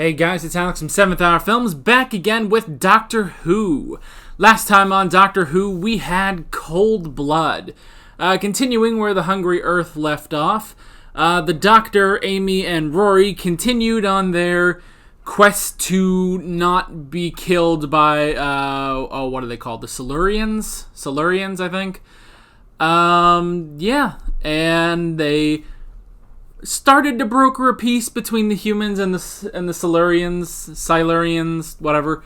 Hey guys, it's Alex from 7th Hour Films, back again with Doctor Who. Last time on Doctor Who, we had Cold Blood. Continuing where the Hungry Earth left off, the Doctor, Amy, and Rory continued on their quest to not be killed by, what are they called? The Silurians? Silurians, I think. And they started to broker a peace between the humans and the Silurians, whatever.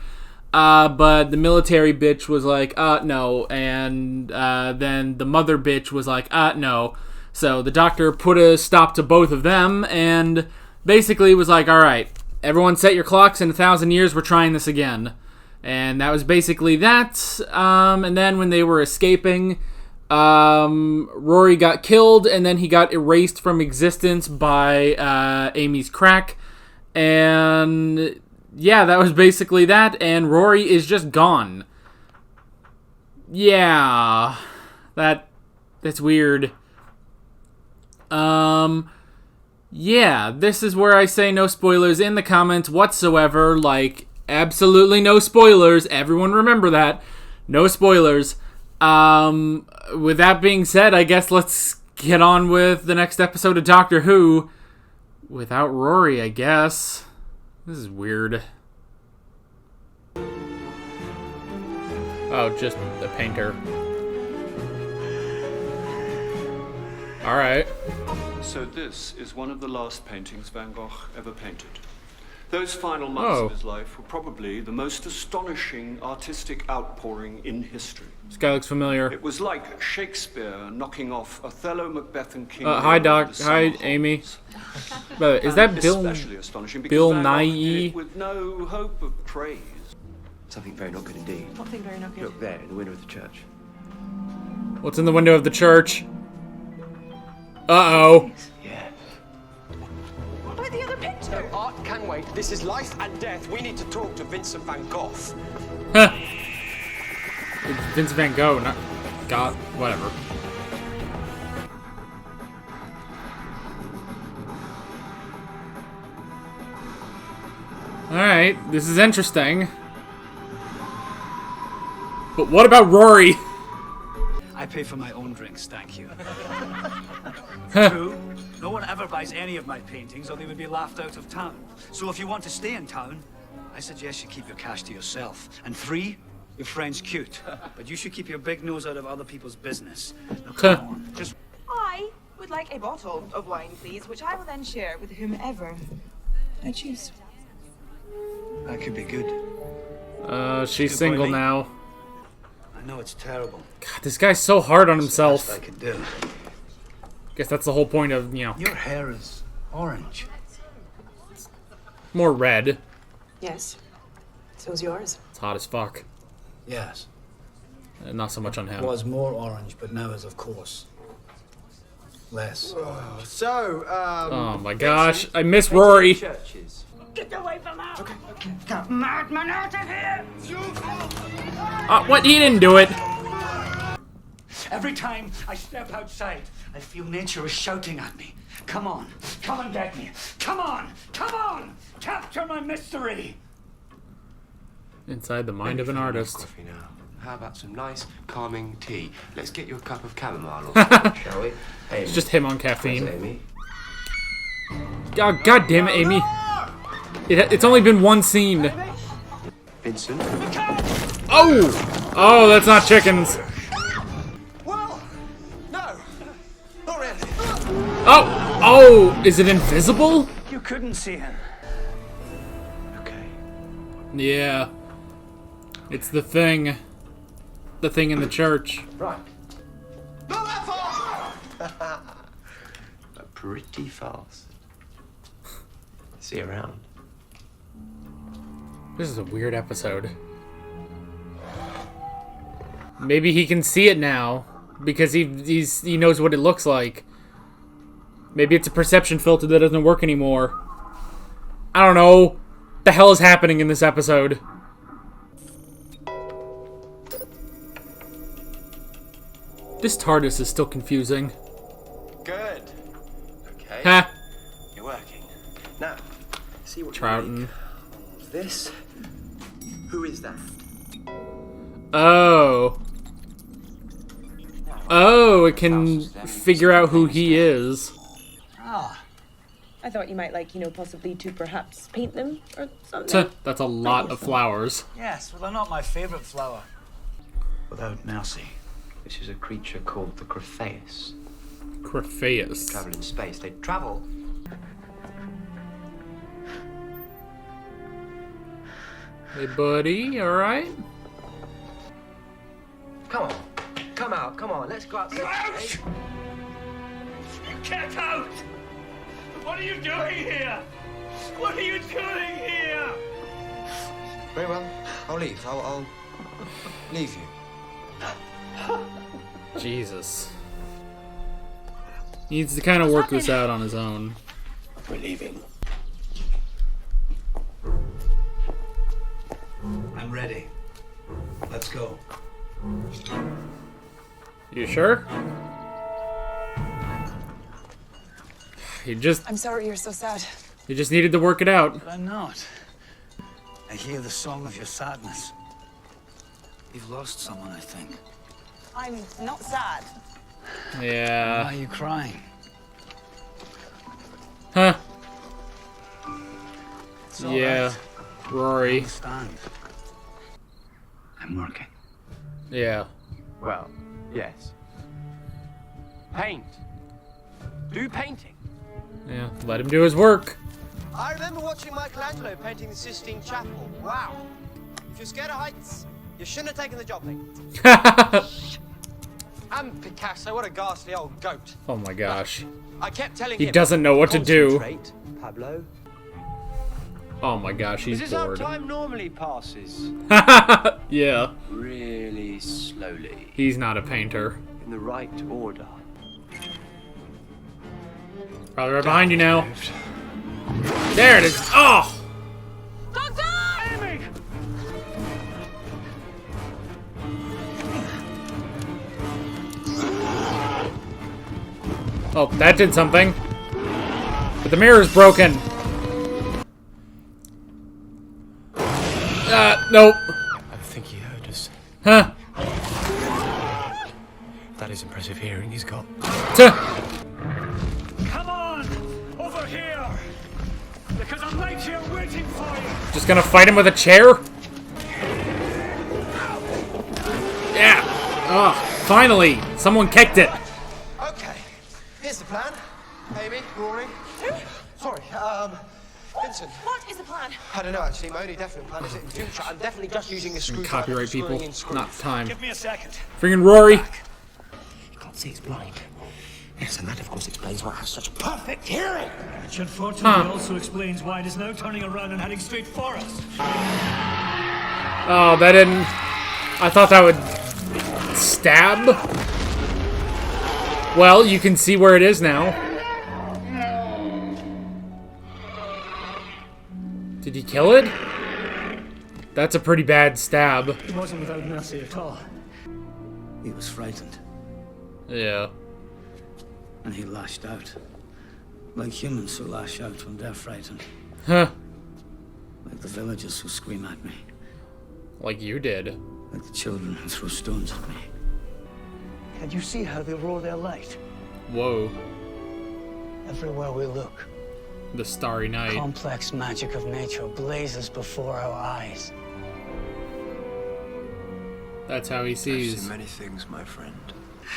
But the military bitch was like, no. And then the mother bitch was like, no. So the Doctor put a stop to both of them and basically was like, all right, everyone set your clocks. In 1,000 years, we're trying this again. And that was basically that. And then when they were escaping, Rory got killed, and then he got erased from existence by Amy's crack, and yeah, that was basically that, and Rory is just gone. Yeah, that's weird. Yeah, this is where I say no spoilers in the comments whatsoever, like, absolutely no spoilers, everyone remember that, no spoilers. With that being said, I guess let's get on with the next episode of Doctor Who. Without Rory, I guess. This is weird. Oh, just a painter. Alright. So this is one of the last paintings Van Gogh ever painted. Those final months of his life were probably the most astonishing artistic outpouring in history. This guy looks familiar. It was like Shakespeare knocking off Othello, Macbeth, and King Lear. Hi, Doc. Hi, Amy. But is that Bill Nye? With no hope of praise. Something very not good indeed. What thing very not good? Look there, in the window of the church. What's in the window of the church? Uh-oh. Yes. What about the other picture? No, art can wait. This is life and death. We need to talk to Vincent van Gogh. Huh. It's Vincent van Gogh, not God, whatever. Alright, this is interesting. But what about Rory? I pay for my own drinks, thank you. True, no one ever buys any of my paintings or they would be laughed out of town. So if you want to stay in town, I suggest you keep your cash to yourself. And 3, your friend's cute, but you should keep your big nose out of other people's business. Now come on, just... I would like a bottle of wine, please, which I will then share with whomever I choose. That could be good. She's single now. I know it's terrible. God, this guy's so hard on himself. That's what I could do. Guess that's the whole point of, you know... Your hair is orange. More red. Yes. So's yours. It's hot as fuck. Yes. Not so much on him. It was more orange, but now is, of course, less orange. So, Oh my gosh, I miss Rory. Churches. Get away from her! Okay. Get madman out of here! What? He didn't do it. Every time I step outside, I feel nature is shouting at me. Come on, come and get me. Come on, come on! Capture my mystery! Inside the mind of an artist. Coffee now. How about some nice, calming tea? Let's get you a cup of chamomile, shall we? Amy. It's just him on caffeine. Amy. God damn it, Amy. It's only been one scene. Vincent. Oh, that's not chickens. Well, no, not really. Oh, is it invisible? You couldn't see him. Okay. Yeah. It's the thing. The thing in the church. Right. Not that far! But pretty fast. See you around. This is a weird episode. Maybe he can see it now because he knows what it looks like. Maybe it's a perception filter that doesn't work anymore. I don't know. What the hell is happening in this episode? This TARDIS is still confusing. Good. Okay. Ha! You're working. Now, see what Trouton. This? Who is that? Oh. Oh, it can figure out who he is. Ah, I thought you might like, possibly to perhaps paint them or something. That's a lot of flowers. yes, well, they're not my favorite flower. Without mercy. This is a creature called the Krafayis. Krafayis. Travel in space. They travel. Hey, buddy, alright? Come on. Come out. Come on. Let's go outside. Get out! What are you doing here? What are you doing here? Very well. I'll leave. I'll leave you. Jesus. He needs to kind of work this out on his own. We're leaving. I'm ready. Let's go. You sure? I'm sorry you're so sad. You just needed to work it out. But I'm not. I hear the song of your sadness. You've lost someone, I think. I'm not sad. Why Yeah. are you crying? Huh. It's all Yeah. right. I Rory. understand. I'm working. Yeah. Well, yes. Paint. Do painting. Yeah. Let him do his work. I remember watching Michelangelo painting the Sistine Chapel. Wow. If you're scared of heights, you shouldn't have taken the job, mate. And Picasso, what a ghastly old goat. Oh my gosh. I kept telling He him. doesn't know what to do. Concentrate, Pablo. Oh my gosh, he's This is how bored. time normally passes. Yeah. Really slowly. He's not a painter. In the right order. Probably right behind you now. There it is. Oh! Doctor! Amy! Oh, that did something. But the mirror's broken. Nope. I think he heard us. Huh. That is impressive hearing he's got. Tuh. Come on! Over here! Because I'm right here waiting for you! Just gonna fight him with a chair? Yeah. Oh, finally. Someone kicked it. Okay, here's the plan. Amy, Rory. Sorry, Vincent. What is the plan? I don't know actually. My only definite plan is that in future I'm definitely just using a screwdriver. Copyright for screwing people. in screws. Not time. Give me a second. Freaking Rory. You can't see he's blind. Yes, and that of course explains why he has such perfect hearing. Which unfortunately also explains why it is now turning around and heading straight for us. Oh, that didn't... I thought that would... stab? Well, you can see where it is now. Did he kill it? That's a pretty bad stab. It wasn't without mercy at all. He was frightened, Yeah. and he lashed out. Like humans who lash out when they're frightened. Huh. Like the villagers who scream at me. Like you did. Like the children who throw stones at me. Can you see how they roar their light? Whoa. Everywhere we look, The Starry Night. complex magic of nature blazes before our eyes. That's how he sees. many things, my friend.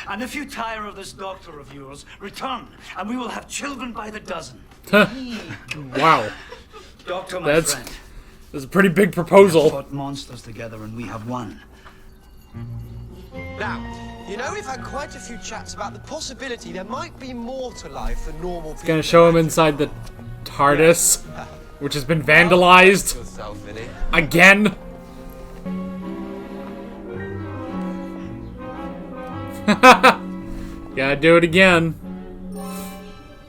And if you tire of this doctor of yours, return, and we will have children by the dozen. Wow. Doctor, my That's friend. a pretty big We proposal. fought monsters together, and we have won. Now, you know we've had quite a few chats about the possibility there might be more to life than normal people. Gonna show him inside the TARDIS, which has been vandalized Yourself, Vinny. again. Gotta do it again.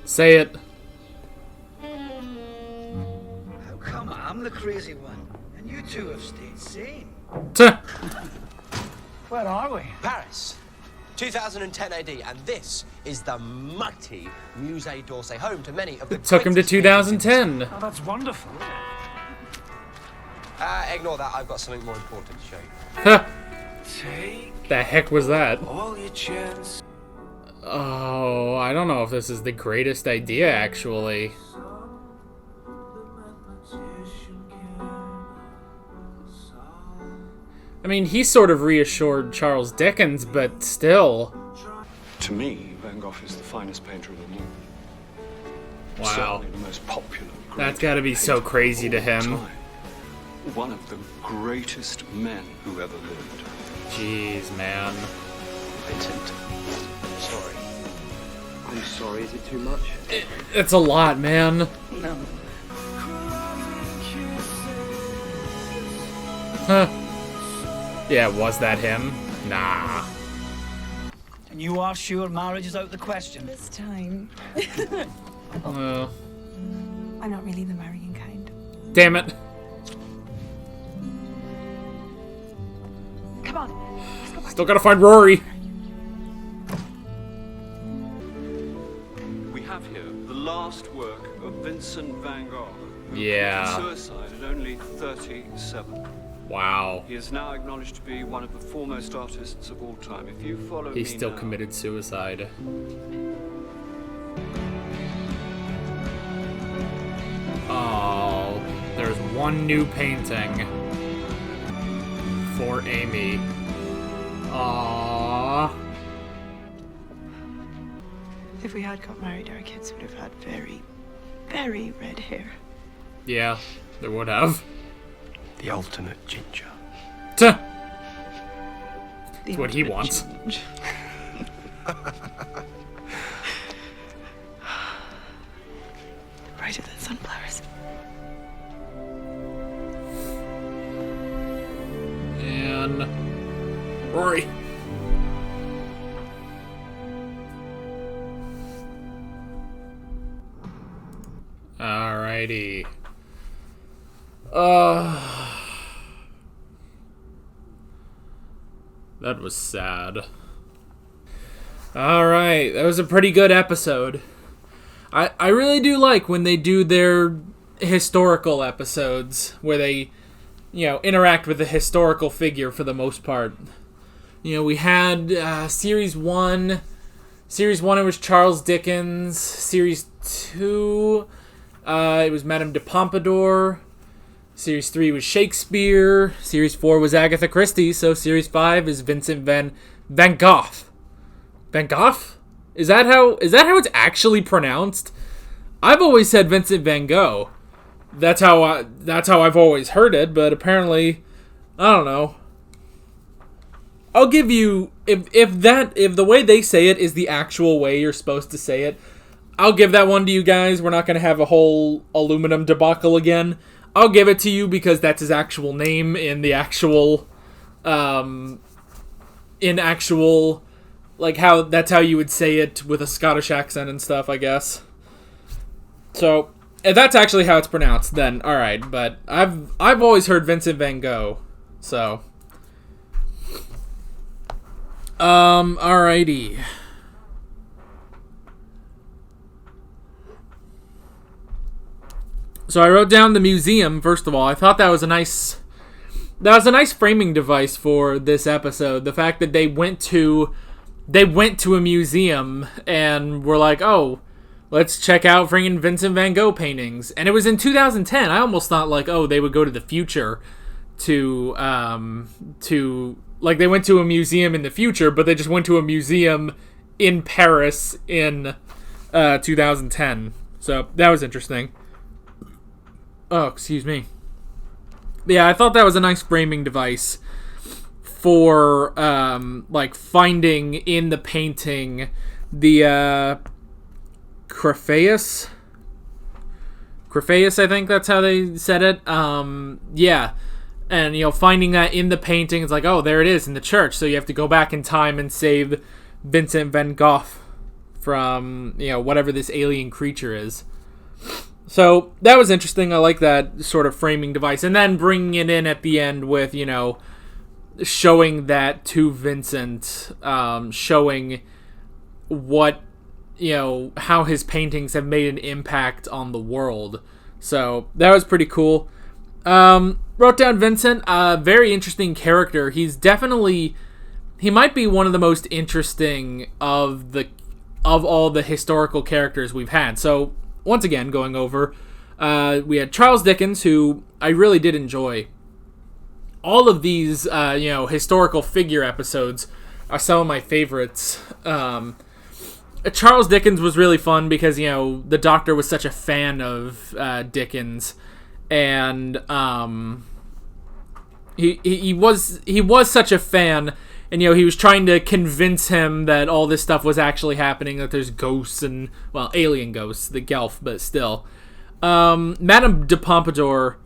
Say it. How come I'm the crazy one, and you two have stayed sane? Tuh. Where are we? Paris, 2010 AD, and this is the mighty Musée d'Orsay, home to many of the It took him to greatest paintings. 2010. Oh, that's wonderful. Ignore that. I've got something more important to show you. Huh. Take The heck was that? all your chance. Oh, I don't know if this is the greatest idea, actually. I mean, he sort of reassured Charles Dickens, but still. To me, Van Gogh is the finest painter of them all. Wow. Certainly the most popular. That's gotta be so crazy to him. One of the greatest men who ever lived. Jeez, man. Vincent, I'm sorry. I'm sorry, is it too much? It's a lot, man. No. Huh. Yeah, was that him? Nah. And you are sure marriage is out of the question? This time, Uh, I'm not really the marrying kind. damn it. Come on, let's go back. Still gotta find Rory. We have here the last work of Vincent van Gogh. Who Yeah. committed suicide at only 37. Wow. He is now acknowledged to be one of the foremost artists of all time. If you follow He me still now, committed suicide. Oh, there's one new painting for Amy. Aww. If we had got married, our kids would have had very, very red hair. Yeah, there would have. The ultimate ginger. Tuh. The What he ultimate wants. change. Brighter than sunflowers. And Rory. Alrighty. That was sad. Alright, that was a pretty good episode. I really do like when they do their historical episodes where they, interact with the historical figure for the most part. We had Series 1. Series 1, it was Charles Dickens. Series 2, it was Madame de Pompadour. Series 3 was Shakespeare. Series 4 was Agatha Christie. So Series 5 is Vincent van Gogh. Van Gogh? Is that how it's actually pronounced? I've always said Vincent van Gogh. That's how I've always heard it, but apparently, I don't know. I'll give you if the way they say it is the actual way you're supposed to say it, I'll give that one to you guys. We're not going to have a whole aluminum debacle again. I'll give it to you because that's his actual name in the actual like that's how you would say it with a Scottish accent and stuff, I guess. So, if that's actually how it's pronounced, then alright, but I've always heard Vincent van Gogh. So, alrighty. So I wrote down the museum, first of all. I thought that was a nice framing device for this episode. The fact that they went to a museum and were like, oh, let's check out friggin' Vincent van Gogh paintings. And it was in 2010. I almost thought like, oh, they would go to the future to like they went to a museum in the future, but they just went to a museum in Paris in 2010. So that was interesting. Oh, excuse me. Yeah, I thought that was a nice framing device for like finding in the painting the Krafayis, I think that's how they said it. Yeah. And, finding that in the painting, it's like, oh, there it is in the church. So you have to go back in time and save Vincent van Gogh from, whatever this alien creature is. So that was interesting. I like that sort of framing device. And then bringing it in at the end with, showing that to Vincent, showing what, how his paintings have made an impact on the world. So that was pretty cool. That wrote down Vincent. Very interesting character. He might be one of the most interesting of all the historical characters we've had. So once again, going over, we had Charles Dickens, who I really did enjoy. All of these, historical figure episodes are some of my favorites. Charles Dickens was really fun because, the Doctor was such a fan of Dickens, and he was such a fan, and he was trying to convince him that all this stuff was actually happening, that there's ghosts and, well, alien ghosts, the Gelf, but still. Madame de Pompadour,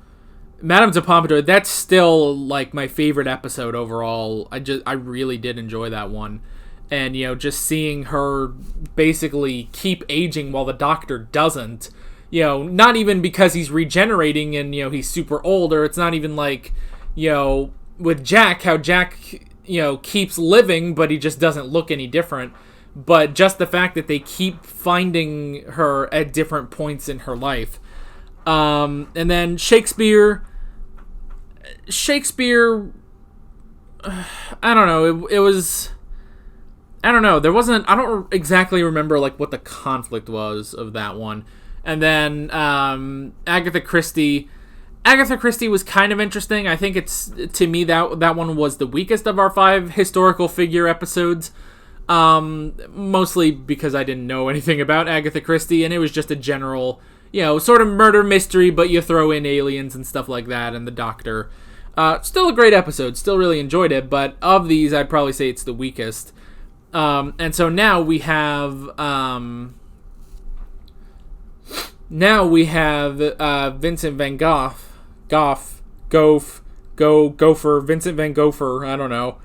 that's still like my favorite episode overall. I really did enjoy that one. And, just seeing her basically keep aging while the Doctor doesn't, not even because he's regenerating and, he's super old, or it's not even like, with Jack, how Jack, keeps living, but he just doesn't look any different. But just the fact that they keep finding her at different points in her life. And then Shakespeare, I don't know, it was... I don't know, I don't exactly remember, like, what the conflict was of that one. And then, Agatha Christie was kind of interesting. I think to me, that one was the weakest of our 5 historical figure episodes. Mostly because I didn't know anything about Agatha Christie, and it was just a general, sort of murder mystery, but you throw in aliens and stuff like that, and the Doctor. Still a great episode, still really enjoyed it, but of these, I'd probably say it's the weakest. And so now we have Vincent Van Gogh, Vincent Van Gogh, I don't know.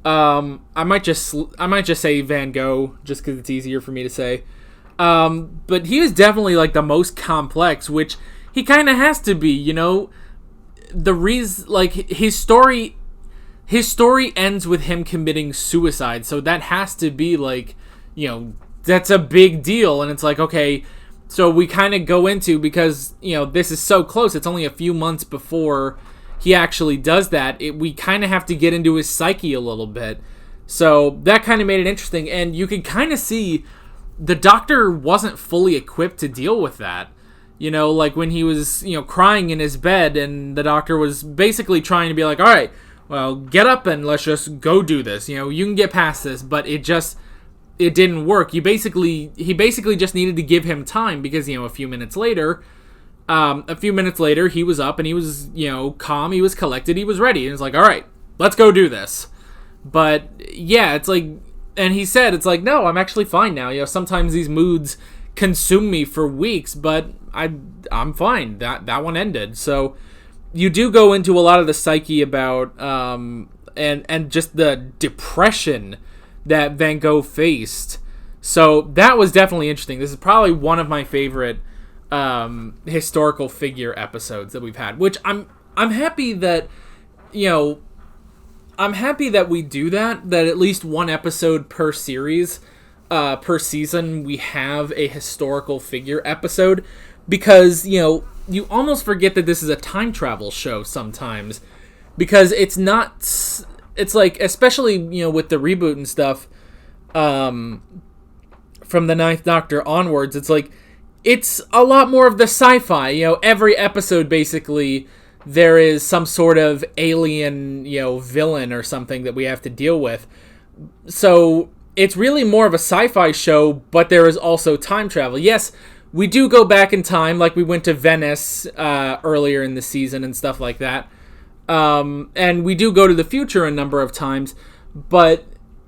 I might just say Van Gogh, just because it's easier for me to say. But he was definitely like the most complex, which he kind of has to be, the reason, like, his story ends with him committing suicide, so that has to be, like, that's a big deal, and it's like, okay, so we kind of go into, because, this is so close, it's only a few months before he actually does that, we kind of have to get into his psyche a little bit, so that kind of made it interesting, and you can kind of see the Doctor wasn't fully equipped to deal with that. Like when he was, crying in his bed, and the Doctor was basically trying to be like, all right, well, get up and let's just go do this. You can get past this, but it didn't work. He basically just needed to give him time because, a few minutes later, he was up and he was, calm, he was collected, he was ready. And it's like, all right, let's go do this. But yeah, it's like, and he said, it's like, no, I'm actually fine now. Sometimes these moods consume me for weeks, but I'm fine. That one ended. So you do go into a lot of the psyche about and just the depression that Van Gogh faced. So that was definitely interesting. This is probably one of my favorite historical figure episodes that we've had, which I'm happy that I'm happy that we do that at least one episode per series, per season, we have a historical figure episode, because, you almost forget that this is a time travel show sometimes, because it's like, especially, with the reboot and stuff, from the 9th Doctor onwards, it's like, it's a lot more of the sci-fi, every episode, basically, there is some sort of alien, villain or something that we have to deal with. So it's really more of a sci-fi show, but there is also time travel. Yes, we do go back in time, like we went to Venice earlier in the season and stuff like that. And we do go to the future a number of times, but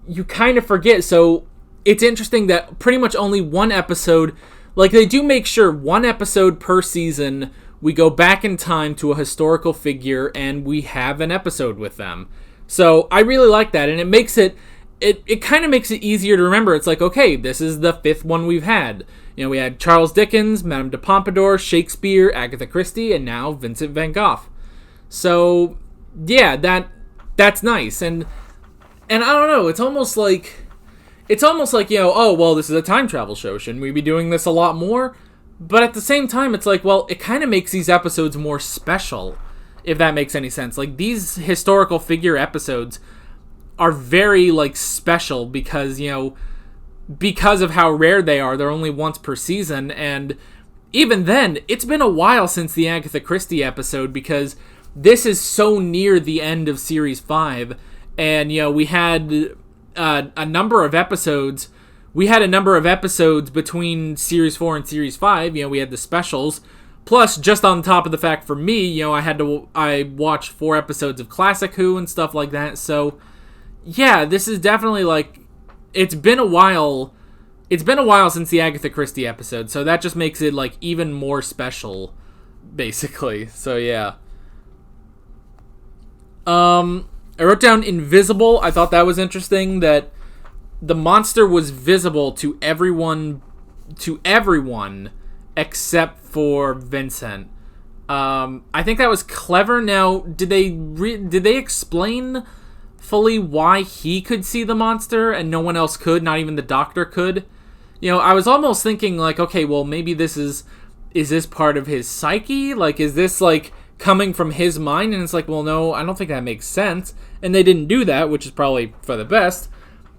you kind of forget. So it's interesting that pretty much only one episode, like they do make sure one episode per season, we go back in time to a historical figure and we have an episode with them. So I really like that, and it makes it kind of makes it easier to remember. It's like, okay, this is the 5th one we've had. We had Charles Dickens, Madame de Pompadour, Shakespeare, Agatha Christie, and now Vincent van Gogh. So yeah, that's nice, and I don't know. It's almost like oh well, this is a time travel show. Shouldn't we be doing this a lot more? But at the same time, it's like, well, it kind of makes these episodes more special. if that makes any sense. Like, these historical figure episodes are very, like, special because, you know, because of how rare they are. They're only once per season, and even then, it's been a while since the Agatha Christie episode because this is so near the end of Series 5, and, you know, we had a number of episodes. We had a number of episodes between Series 4 and Series 5. You know, we had the specials. Plus, just on top of the fact for me, you know, I watched 4 episodes of Classic Who and stuff like that. So, yeah, this is definitely, like, it's been a while. It's been a while since the Agatha Christie episode, so that just makes it, like, even more special, basically. So, yeah. I wrote down invisible. I thought that was interesting, that the monster was visible to everyone except for Vincent. I think that was clever. Now, did they explain fully why he could see the monster and no one else could, not even the doctor could? You know, I was almost thinking, like, okay, well, maybe this is this part of his psyche? Like, is this, like, coming from his mind? And it's like, well, no, I don't think that makes sense. And they didn't do that, which is probably for the best.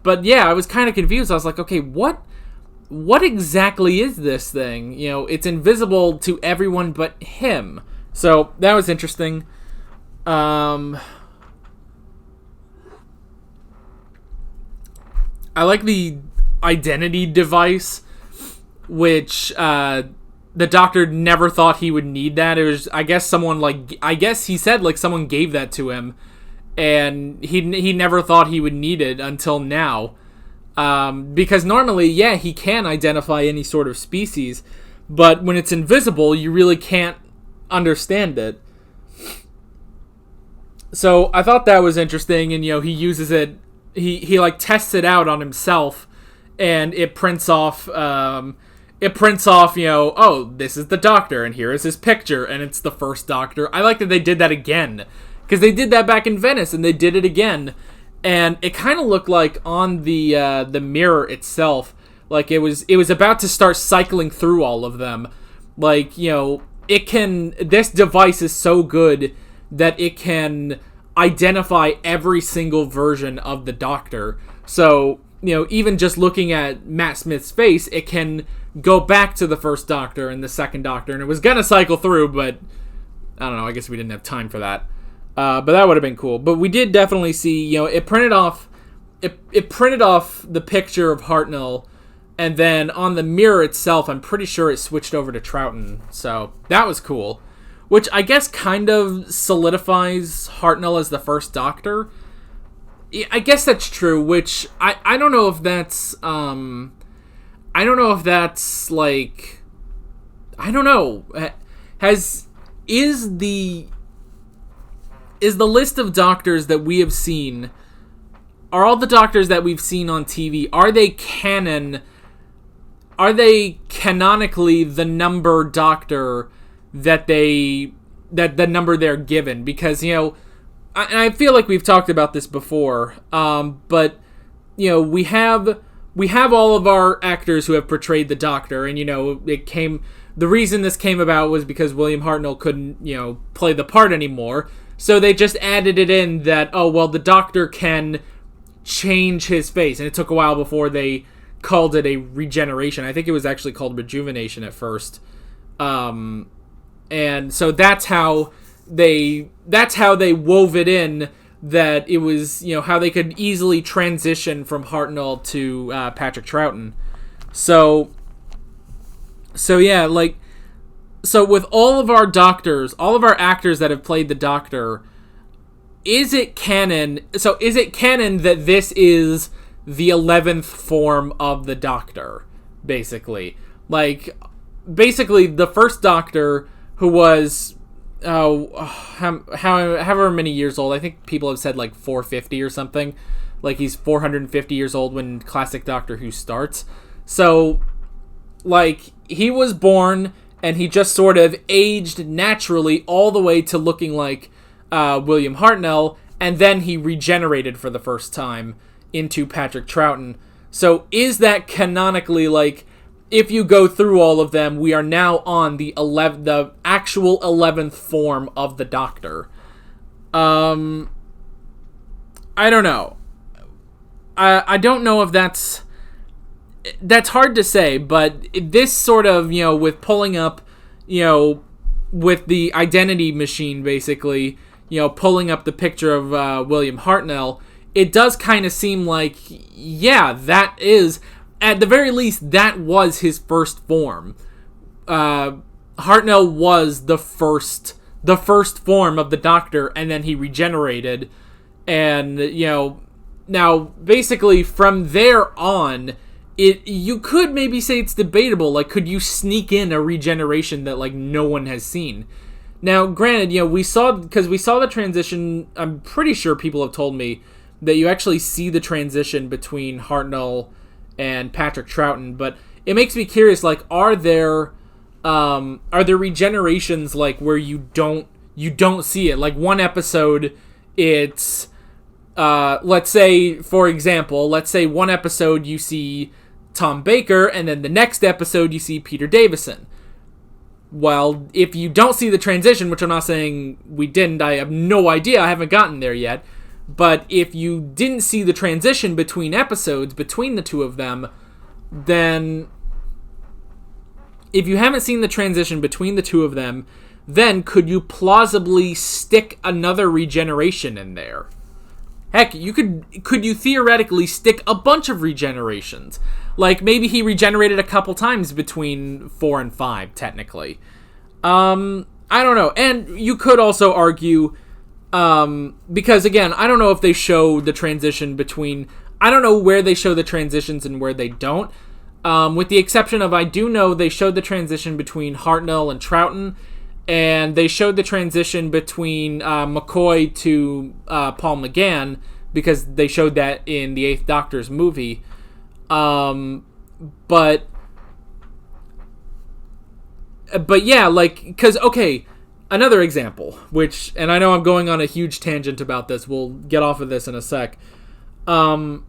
But yeah, I was kind of confused. I was like, okay, what exactly is this thing? You know, it's invisible to everyone but him. So that was interesting. I like the identity device, which the doctor never thought he would need that. It was, I guess he said, like, someone gave that to him, and he never thought he would need it until now. Because normally, yeah, he can identify any sort of species, but when it's invisible, you really can't understand it. So I thought that was interesting, and, you know, he uses it, he like tests it out on himself, and it prints off, you know, oh, this is the doctor, and here is his picture, and it's the first doctor. I like that they did that again, because they did that back in Venice, and they did it again, and it kind of looked like on the mirror itself, like it was about to start cycling through all of them. Like, you know, this device is so good that it can identify every single version of the Doctor. So, you know, even just looking at Matt Smith's face, it can go back to the first Doctor and the second Doctor, and it was gonna cycle through, but I don't know, I guess we didn't have time for that. But that would have been cool. But we did definitely see, you know, it printed off the picture of Hartnell, and then on the mirror itself, I'm pretty sure it switched over to Troughton. So that was cool. Which I guess kind of solidifies Hartnell as the first Doctor. I guess that's true, which I don't know if that's like, I don't know. Is the list of Doctors that we have seen, are all the Doctors that we've seen on TV, are they canonically the number Doctor that the number they're given? Because, you know, I feel like we've talked about this before, but, you know, we have all of our actors who have portrayed the Doctor, and, you know, the reason this came about was because William Hartnell couldn't, you know, play the part anymore, so they just added it in that, oh, well, the Doctor can change his face, and it took a while before they called it a regeneration. I think it was actually called rejuvenation at first. And so that's how they wove it in, that it was, you know, how they could easily transition from Hartnell to Patrick Troughton. So yeah, like, so with all of our Doctors, all of our actors that have played the Doctor, is it canon that this is the 11th form of the Doctor, basically? Like, basically, the first Doctor, who was, however many years old, I think people have said, like, 450 or something. Like, he's 450 years old when classic Doctor Who starts. So, like, he was born, and he just sort of aged naturally all the way to looking like William Hartnell, and then he regenerated for the first time into Patrick Troughton. So is that canonically, like, if you go through all of them, we are now on the actual 11th form of the Doctor. I don't know. I don't know if that's hard to say, but this sort of, with pulling up, with the identity machine, basically, pulling up the picture of William Hartnell, it does kind of seem like, yeah, that is, at the very least, that was his first form. Hartnell was the first form of the Doctor, and then he regenerated, and, now, basically, from there on, you could maybe say it's debatable. Like, could you sneak in a regeneration that, like, no one has seen? Now, granted, we saw the transition. I'm pretty sure people have told me that you actually see the transition between Hartnell and Patrick Troughton. But it makes me curious. Like, are there regenerations like where you don't see it? Like one episode, it's let's say, for example, one episode you see Tom Baker, and then the next episode you see Peter Davison. Well, if you don't see the transition, which I'm not saying we didn't, I have no idea, I haven't gotten there yet, but if you didn't see the transition between episodes, between the two of them, then if you haven't seen the transition between the two of them, then could you plausibly stick another regeneration in there? Heck, could you theoretically stick a bunch of regenerations? Like, maybe he regenerated a couple times between 4 and 5, technically. I don't know. And you could also argue, because, again, I don't know if they show the transition between... I don't know where they show the transitions and where they don't. With the exception of, I do know they showed the transition between Hartnell and Troughton, and they showed the transition between McCoy to Paul McGann, because they showed that in the 8th Doctor's movie. But yeah, like, because, okay, another example, which, and I know I'm going on a huge tangent about this, we'll get off of this in a sec, but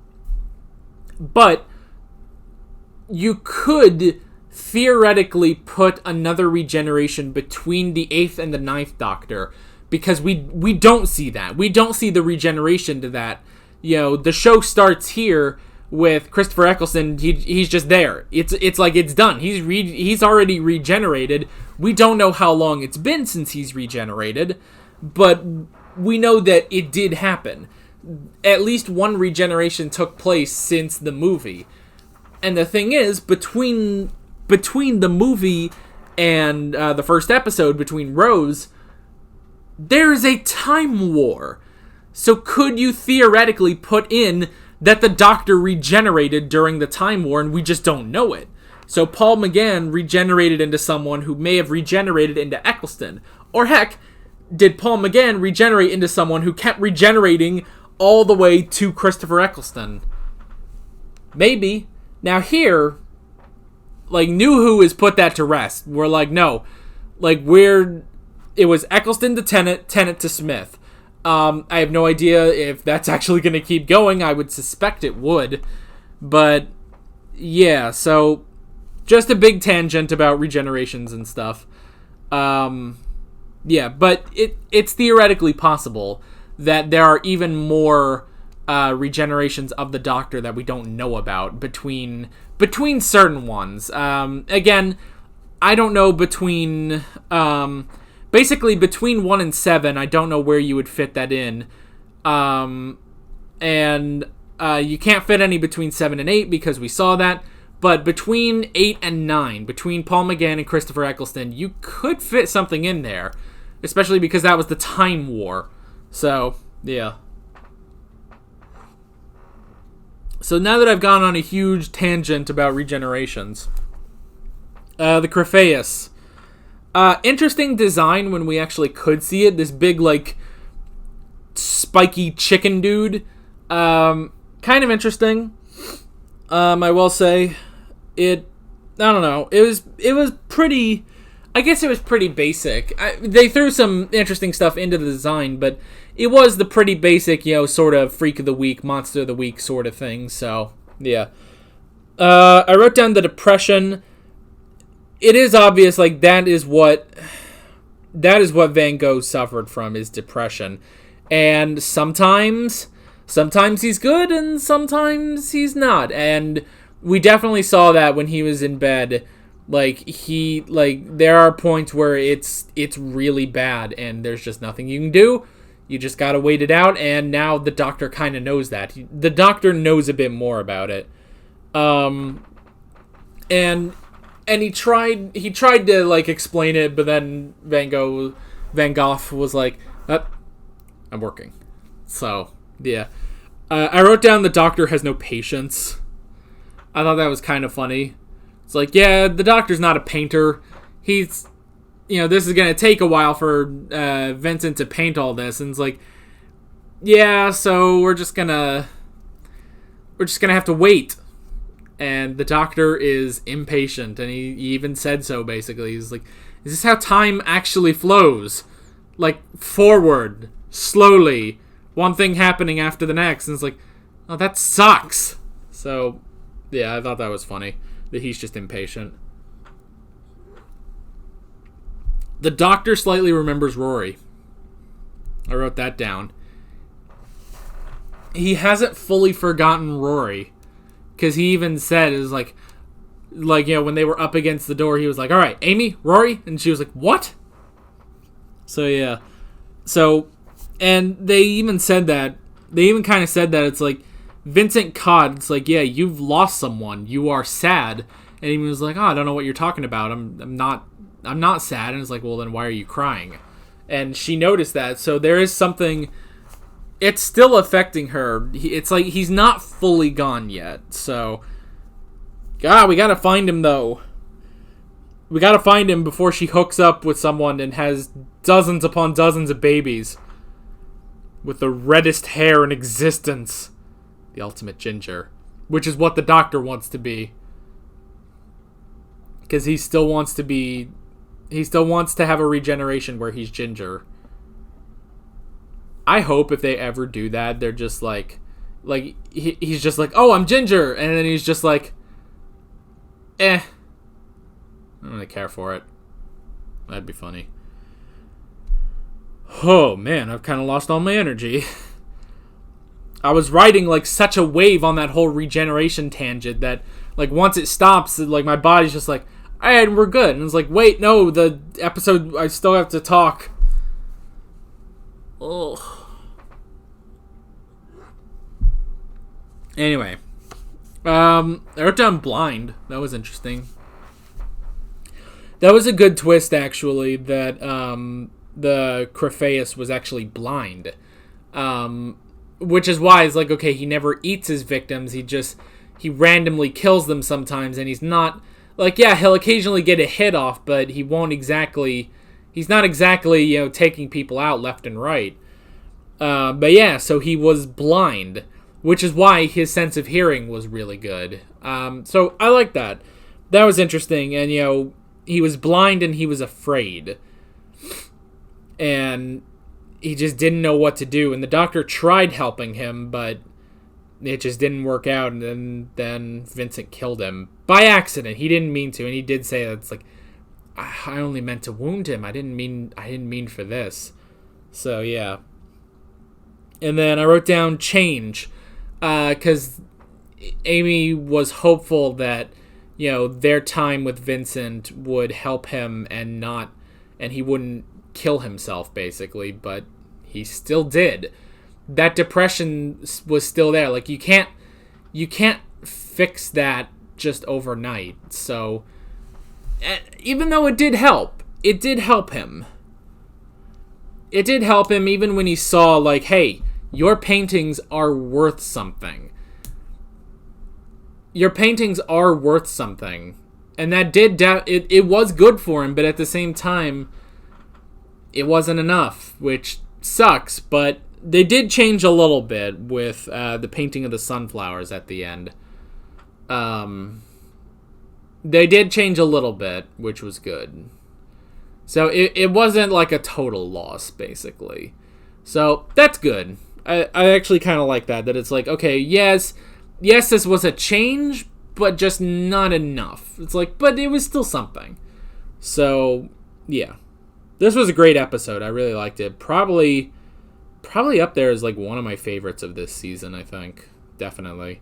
you could theoretically put another regeneration between the 8th and the 9th Doctor, because we don't see that. We don't see the regeneration to that. The show starts here with Christopher Eccleston. He's just there. It's like it's done. He's already regenerated. We don't know how long it's been since he's regenerated, but we know that it did happen. At least one regeneration took place since the movie. And the thing is, between the movie and the first episode, between Rose, there's a time war. So could you theoretically put in that the Doctor regenerated during the time war and we just don't know it? So Paul McGann regenerated into someone who may have regenerated into Eccleston. Or heck, did Paul McGann regenerate into someone who kept regenerating all the way to Christopher Eccleston? Maybe. Now here, like, New Who has put that to rest. We're like, no. Like, it was Eccleston to Tennant, Tennant to Smith. I have no idea if that's actually going to keep going. I would suspect it would. But, yeah, so just a big tangent about regenerations and stuff. Yeah, but it's theoretically possible that there are even more regenerations of the Doctor that we don't know about between certain ones. Again, I don't know between... basically, between 1 and 7, I don't know where you would fit that in. And you can't fit any between 7 and 8 because we saw that. But between 8 and 9, between Paul McGann and Christopher Eccleston, you could fit something in there. Especially because that was the Time War. So, yeah. So now that I've gone on a huge tangent about regenerations, the Krafayis. Interesting design when we actually could see it. This big, like, spiky chicken dude. Kind of interesting. I will say, I don't know. It was pretty, I guess it was pretty basic. They threw some interesting stuff into the design, but it was the pretty basic, sort of freak of the week, monster of the week sort of thing. So, yeah. I wrote down the depression. it is obvious, like, that is what Van Gogh suffered from, is depression. And sometimes he's good and sometimes he's not. And we definitely saw that when he was in bed. Like, there are points where it's really bad and there's just nothing you can do. You just gotta wait it out, and now the doctor kind of knows that. The doctor knows a bit more about it. And he tried to, like, explain it, but then Van Gogh was like, I'm working. So, yeah. I wrote down the doctor has no patience. I thought that was kind of funny. It's like, yeah, the doctor's not a painter. He's, this is going to take a while for Vincent to paint all this. And it's like, yeah, so we're just going to have to wait. And the doctor is impatient. And he even said so, basically. He's like, is this how time actually flows? Like, forward, slowly, one thing happening after the next. And it's like, oh, that sucks. So, yeah, I thought that was funny. That he's just impatient. The doctor slightly remembers Rory. I wrote that down. He hasn't fully forgotten Rory. Because he even said, it was like, when they were up against the door, he was like, all right, Amy, Rory? And she was like, what? So, yeah. So, and they even said that, kind of said that, it's like, Vincent caught, it's like, yeah, you've lost someone, you are sad. And he was like, oh, I don't know what you're talking about, I'm not sad. And it's like, well, then why are you crying? And she noticed that, so there is something, it's still affecting her. It's like, he's not fully gone yet, so, God, we gotta find him, though. We gotta find him before she hooks up with someone and has dozens upon dozens of babies. With the reddest hair in existence. The ultimate ginger. Which is what the doctor wants to be. Because he still wants to have a regeneration where he's ginger. I hope if they ever do that, they're just like he's just like, oh, I'm ginger. And then he's just like, I don't really care for it. That'd be funny. Oh, man, I've kind of lost all my energy. I was riding, like, such a wave on that whole regeneration tangent that, like, once it stops, like, my body's just like, all right, we're good. And it's like, wait, no, the episode, I still have to talk. Oh. Anyway. I wrote down blind. That was interesting. That was a good twist, actually, that the Krafayis was actually blind. Which is why it's like, okay, he never eats his victims. He randomly kills them sometimes, and he's not, like, yeah, he'll occasionally get a hit off, but he's not exactly, taking people out left and right. But yeah, so he was blind, which is why his sense of hearing was really good. So I like that. That was interesting, and, he was blind and he was afraid. And he just didn't know what to do. And the doctor tried helping him, but it just didn't work out. And then Vincent killed him by accident. He didn't mean to. And he did say that, it's like, I only meant to wound him. I didn't mean for this. So, yeah. And then I wrote down change. Because Amy was hopeful that, their time with Vincent would help him and he wouldn't kill himself, basically, but he still did. That depression was still there. Like, you can't fix that just overnight. So, even though it did help him. It did help him even when he saw, like, hey, your paintings are worth something. Your paintings are worth something. And that it was good for him, but at the same time, it wasn't enough, which sucks, but they did change a little bit with the painting of the sunflowers at the end. They did change a little bit, which was good. So it wasn't like a total loss, basically. So that's good. I actually kind of like that it's like, okay, yes, this was a change, but just not enough. It's like, but it was still something. So, yeah. This was a great episode. I really liked it. Probably up there as like one of my favorites of this season, I think. Definitely.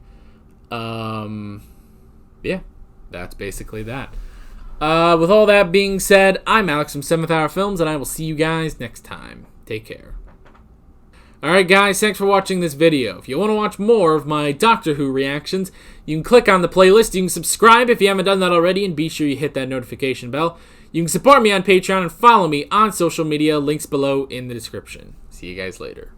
Yeah. That's basically that. With all that being said, I'm Alex from 7th Hour Films, and I will see you guys next time. Take care. Alright guys, thanks for watching this video. If you want to watch more of my Doctor Who reactions, you can click on the playlist, you can subscribe if you haven't done that already, and be sure you hit that notification bell. You can support me on Patreon and follow me on social media, links below in the description. See you guys later.